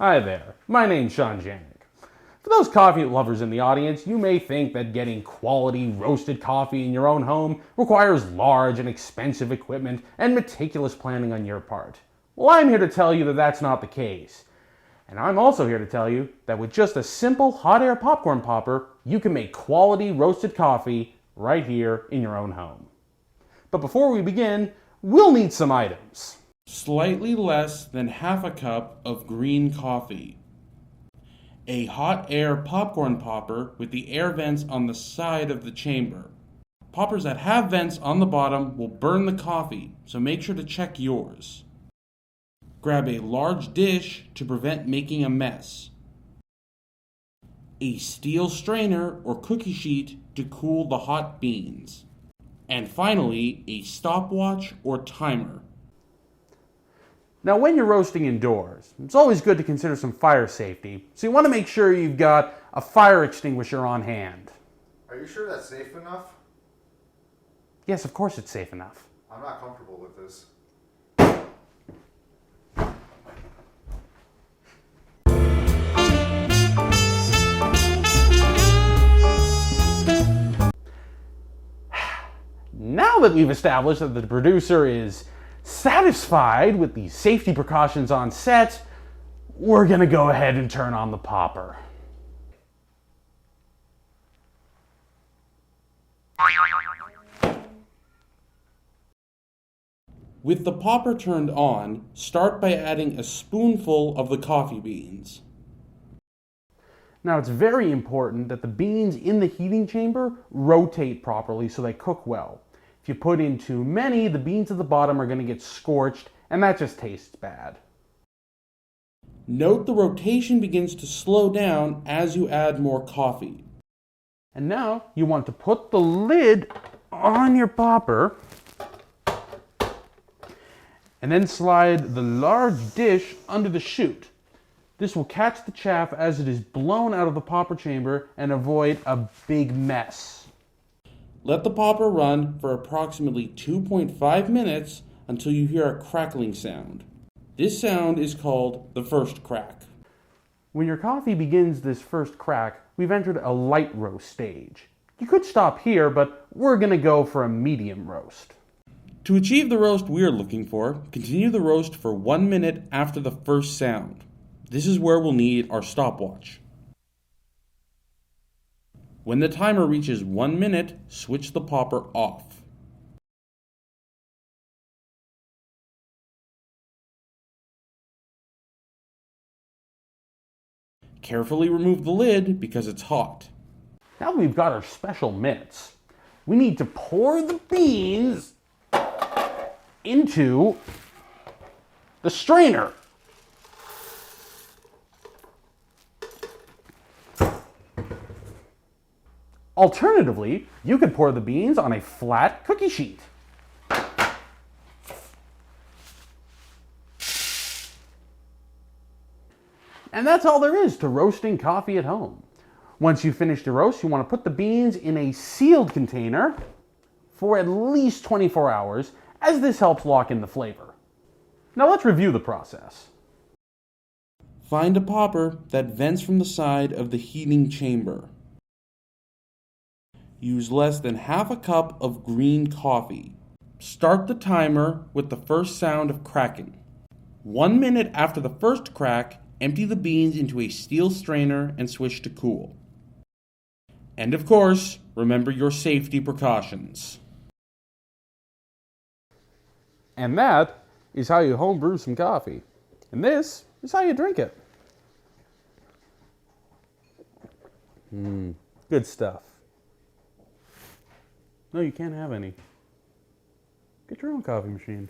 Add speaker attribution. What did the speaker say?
Speaker 1: Hi there, my name's Sean Janik. For those coffee lovers in the audience, you may think that getting quality roasted coffee in your own home requires large and expensive equipment and meticulous planning on your part. Well, I'm here to tell you that that's not the case. And I'm also here to tell you that with just a simple hot air popcorn popper, you can make quality roasted coffee right here in your own home. But before we begin, we'll need some items.
Speaker 2: Slightly less than half a cup of green coffee. A hot air popcorn popper with the air vents on the side of the chamber. Poppers that have vents on the bottom will burn the coffee, so make sure to check yours. Grab a large dish to prevent making a mess. A steel strainer or cookie sheet to cool the hot beans. And finally, a stopwatch or timer.
Speaker 1: Now, when you're roasting indoors, it's always good to consider some fire safety, so you want to make sure you've got a fire extinguisher on hand.
Speaker 3: Are you sure that's safe enough?
Speaker 1: Yes, of course it's safe enough.
Speaker 3: I'm not comfortable with this.
Speaker 1: Now that we've established that the producer is satisfied with the safety precautions on set, we're going to go ahead and turn on the popper.
Speaker 2: With the popper turned on, start by adding a spoonful of the coffee beans.
Speaker 1: Now, it's very important that the beans in the heating chamber rotate properly so they cook well. If you put in too many, the beans at the bottom are going to get scorched, and that just tastes bad.
Speaker 2: Note the rotation begins to slow down as you add more coffee.
Speaker 1: And now you want to put the lid on your popper and then slide the large dish under the chute. This will catch the chaff as it is blown out of the popper chamber and avoid a big mess.
Speaker 2: Let the popper run for approximately 2.5 minutes until you hear a crackling sound. This sound is called the first crack.
Speaker 1: When your coffee begins this first crack, we've entered a light roast stage. You could stop here, but we're going to go for a medium roast.
Speaker 2: To achieve the roast we are looking for, continue the roast for 1 minute after the first sound. This is where we'll need our stopwatch. When the timer reaches 1 minute, switch the popper off. Carefully remove the lid because it's hot.
Speaker 1: Now that we've got our special mitts, we need to pour the beans into the strainer. Alternatively, you could pour the beans on a flat cookie sheet. And that's all there is to roasting coffee at home. Once you've finished your roast, you want to put the beans in a sealed container for at least 24 hours, as this helps lock in the flavor. Now let's review the process.
Speaker 2: Find a popper that vents from the side of the heating chamber. Use less than half a cup of green coffee. Start the timer with the first sound of cracking. 1 minute after the first crack, empty the beans into a steel strainer and switch to cool. And of course, remember your safety precautions.
Speaker 1: And that is how you homebrew some coffee. And this is how you drink it. Good stuff. No, you can't have any. Get your own coffee machine.